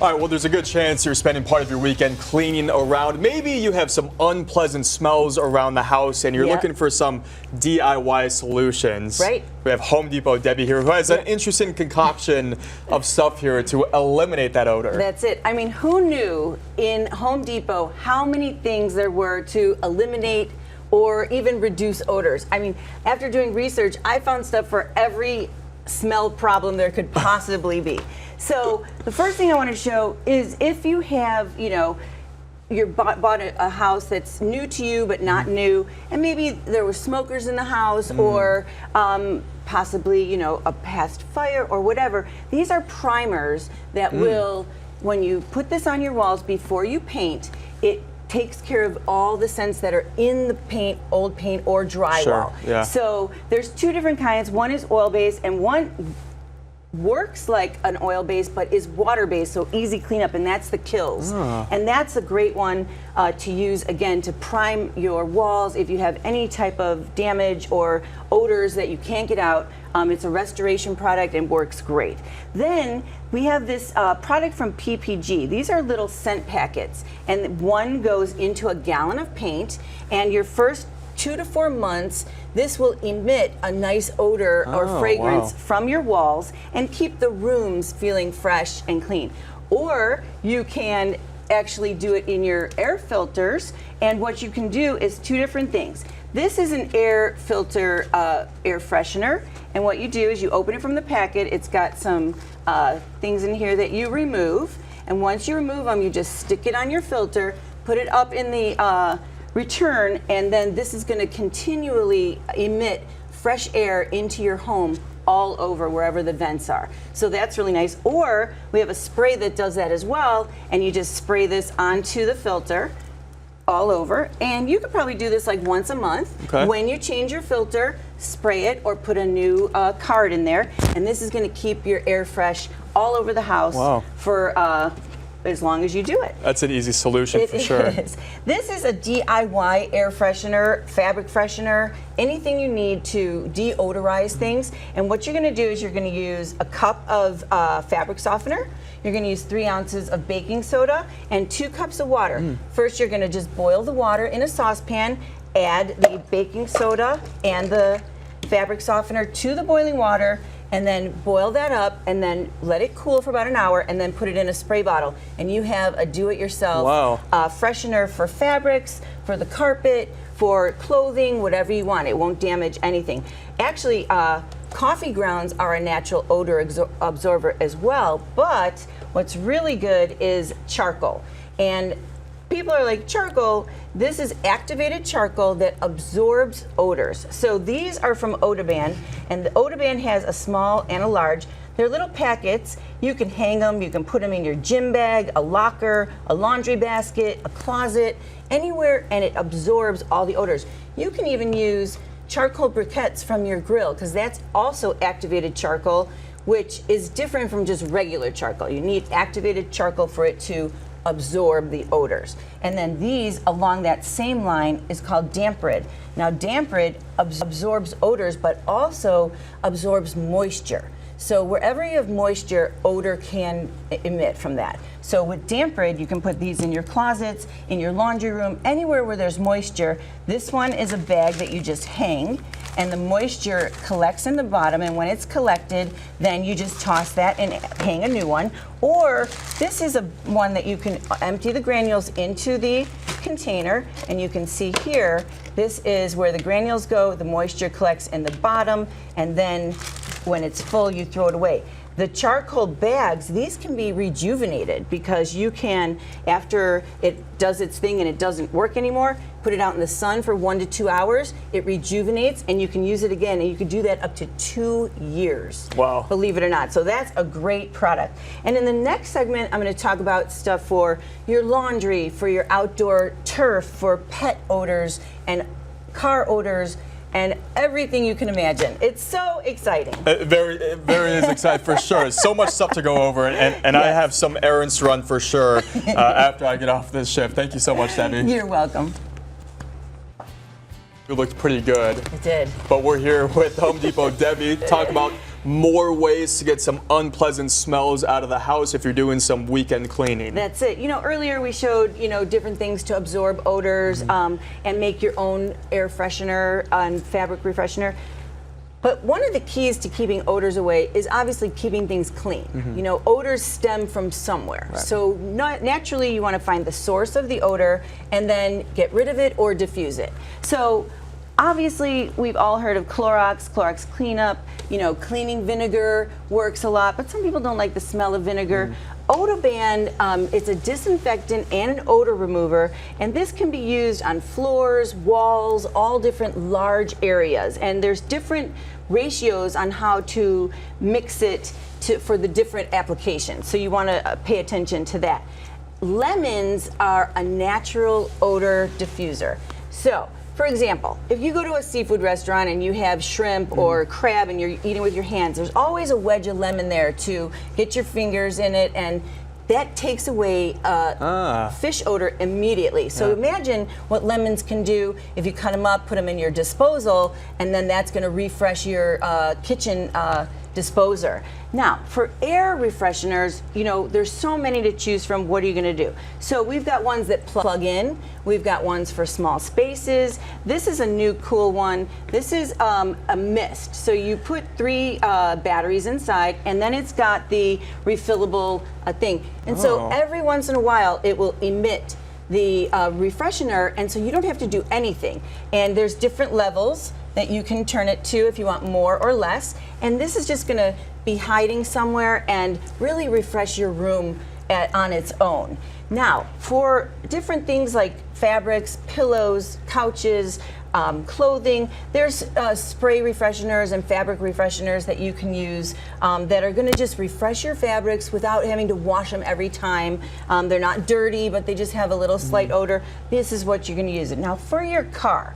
All right, well, there's a good chance you're spending part of your weekend cleaning around. Maybe you have some unpleasant smells around the house and you're looking for some DIY solutions. Right. We have Home Depot Debbie here, who has an interesting concoction of stuff here to eliminate that odor. That's it. I mean, who knew in Home Depot how many things there were to eliminate or even reduce odors? I mean, after doing research, I found stuff for every smell problem there could possibly be. So the first thing I want to show is if you have, you bought a house that's new to you but not new, and maybe there were smokers in the house or possibly, a past fire or whatever. These are primers that will, when you put this on your walls before you paint, it takes care of all the scents that are in the paint, old paint or drywall. Sure, yeah. So there's two different kinds. One is oil-based and one works like an oil base but is water based, so easy cleanup, and that's the Kills. And that's a great one to use again to prime your walls if you have any type of damage or odors that you can't get out. It's a restoration product and works great. Then we have this product from PPG. These are little scent packets, and one goes into a gallon of paint, and your first 2 to 4 months, this will emit a nice odor or fragrance from your walls and keep the rooms feeling fresh and clean. Or you can actually do it in your air filters, and what you can do is two different things. This is an air filter air freshener, and what you do is you open it from the packet. It's got some things in here that you remove, and once you remove them, you just stick it on your filter, put it up in the return, and then this is going to continually emit fresh air into your home all over wherever the vents are. So that's really nice. Or we have a spray that does that as well, and you just spray this onto the filter all over, and you could probably do this like once a month. When you change your filter, spray it or put a new card in there, and this is going to keep your air fresh all over the house for as long as you do it. That's an easy solution for sure. Is. This is a DIY air freshener, fabric freshener, anything you need to deodorize things. And what you're going to do is you're going to use a cup of fabric softener. You're going to use 3 ounces of baking soda and 2 cups of water. First, you're going to just boil the water in a saucepan, add the baking soda and the fabric softener to the boiling water, and then boil that up and then let it cool for about an hour and then put it in a spray bottle. And you have a do-it-yourself freshener for fabrics, for the carpet, for clothing, whatever you want. It won't damage anything. Actually, coffee grounds are a natural odor absorber as well, but what's really good is charcoal. And people are like, charcoal? This is activated charcoal that absorbs odors. So these are from Odor, and the Odor has a small and a large. They're little packets. You can hang them, you can put them in your gym bag, a locker, a laundry basket, a closet, anywhere, and it absorbs all the odors. You can even use charcoal briquettes from your grill, because that's also activated charcoal, which is different from just regular charcoal. You need activated charcoal for it to absorb the odors. And then these along that same line is called damp rid. Now damp rid absorbs odors but also absorbs moisture. So wherever you have moisture, odor can emit from that. So with damp rid, you can put these in your closets, in your laundry room, anywhere where there's moisture. This one is a bag that you just hang, and the moisture collects in the bottom, and when it's collected, then you just toss that and hang a new one. Or this is one that you can empty the granules into the container, and you can see here, this is where the granules go, the moisture collects in the bottom, and then when it's full, you throw it away. The charcoal bags, these can be rejuvenated, because you can, after it does its thing and it doesn't work anymore, put it out in the sun for 1 to 2 hours, it rejuvenates, and you can use it again, and you can do that up to 2 years. Wow. Believe it or not. So that's a great product. And in the next segment, I'm going to talk about stuff for your laundry, for your outdoor turf, for pet odors and car odors, and everything you can imagine. It's so exciting. Very is exciting for sure. So much stuff to go over, and I have some errands to run for sure after I get off this shift. Thank you so much, Debbie. You're welcome. It looked pretty good. It did. But we're here with Home Depot Debbie, talk about more ways to get some unpleasant smells out of the house if you're doing some weekend cleaning. That's it. You know, earlier we showed, you know, different things to absorb odors and make your own air freshener and fabric refreshener. But one of the keys to keeping odors away is obviously keeping things clean. You know, odors stem from somewhere. Right. So naturally you want to find the source of the odor and then get rid of it or diffuse it. So obviously we've all heard of Clorox cleanup. You know, cleaning vinegar works a lot, but some people don't like the smell of vinegar. Odoband, it's a disinfectant and an odor remover, and this can be used on floors, walls, all different large areas. And there's different ratios on how to mix it for the different applications. So you want to pay attention to that. Lemons are a natural odor diffuser. So, for example, if you go to a seafood restaurant and you have shrimp or crab and you're eating with your hands, there's always a wedge of lemon there to get your fingers in it, and that takes away fish odor immediately. So imagine what lemons can do if you cut them up, put them in your disposal, and then that's going to refresh your kitchen disposer. Now, for air refresheners, you know, there's so many to choose from. What are you going to do? So we've got ones that plug in. We've got ones for small spaces. This is a new cool one. This is a mist. So you put 3 batteries inside, and then it's got the refillable thing. And so every once in a while, it will emit the refreshener, and so you don't have to do anything. And there's different levels that you can turn it to if you want more or less. And this is just going to be hiding somewhere and really refresh your room on its own. Now, for different things like fabrics, pillows, couches, clothing, there's spray refresheners and fabric refresheners that you can use that are going to just refresh your fabrics without having to wash them every time. They're not dirty, but they just have a little slight odor. This is what you're going to use it. Now, for your car,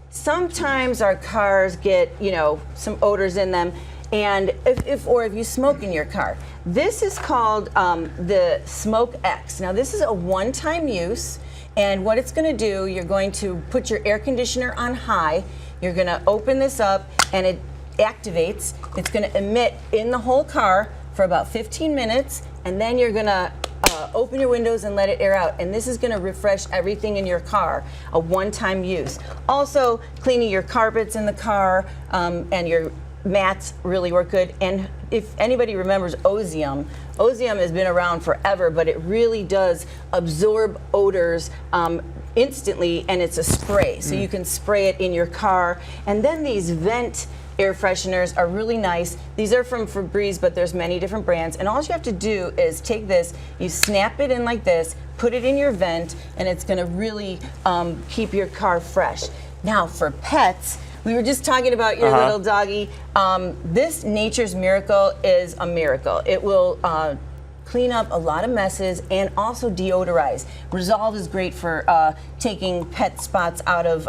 sometimes our cars get, you know, some odors in them, and if you smoke in your car, this is called the Smoke X. Now, this is a one-time use, and what it's going to do, you're going to put your air conditioner on high. You're going to open this up, and it activates. It's going to emit in the whole car for about 15 minutes, and then you're going to open your windows and let it air out, and this is going to refresh everything in your car, a one-time use. Also, cleaning your carpets in the car and your mats really work good. And if anybody remembers Ozium has been around forever, but it really does absorb odors instantly, and it's a spray, so you can spray it in your car. And then these vent air fresheners are really nice. These are from Febreze, but there's many different brands. And all you have to do is take this, you snap it in like this, put it in your vent, and it's going to really keep your car fresh. Now, for pets, we were just talking about your little doggy. This Nature's Miracle is a miracle. It will clean up a lot of messes and also deodorize. Resolve is great for taking pet spots out of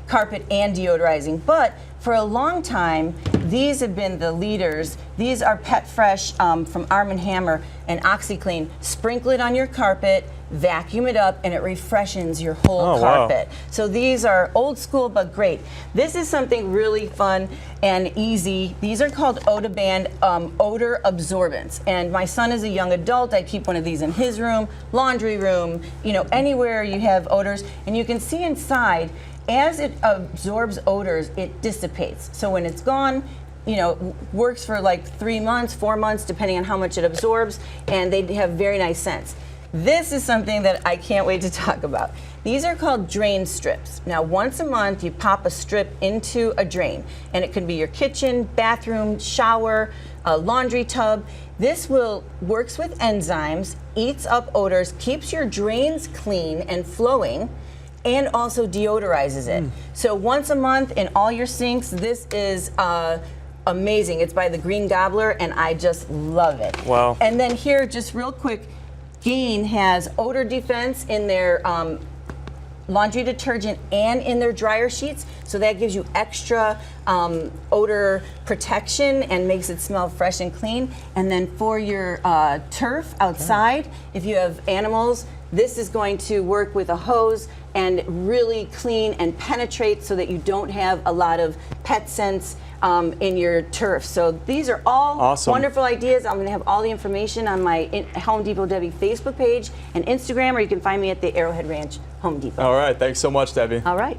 carpet and deodorizing. But for a long time, these have been the leaders. These are Pet Fresh from Arm & Hammer and OxyClean. Sprinkle it on your carpet, vacuum it up, and it refreshes your whole carpet. Wow. So these are old school but great. This is something really fun and easy. These are called Odoband odor absorbents. And my son is a young adult. I keep one of these in his room, laundry room, you know, anywhere you have odors. And you can see inside, as it absorbs odors, it dissipates. So when it's gone, you know, works for like 3 months, 4 months, depending on how much it absorbs, and they have very nice scents. This is something that I can't wait to talk about. These are called drain strips. Now, once a month, you pop a strip into a drain, and it could be your kitchen, bathroom, shower, a laundry tub. This works with enzymes, eats up odors, keeps your drains clean and flowing, and also deodorizes it. So once a month in all your sinks, this is amazing. It's by the Green Gobbler, and I just love it. Wow. And then here, just real quick, Gain has odor defense in their laundry detergent and in their dryer sheets, so that gives you extra odor protection and makes it smell fresh and clean. And then for your turf outside, if you have animals, this is going to work with a hose and really clean and penetrate so that you don't have a lot of pet scents in your turf. So these are all Awesome. wonderful ideas. I'm going to have all the information on my Home Depot Debbie Facebook page and Instagram, or you can find me at the Arrowhead Ranch Home Depot. All right. Thanks so much, Debbie. All right.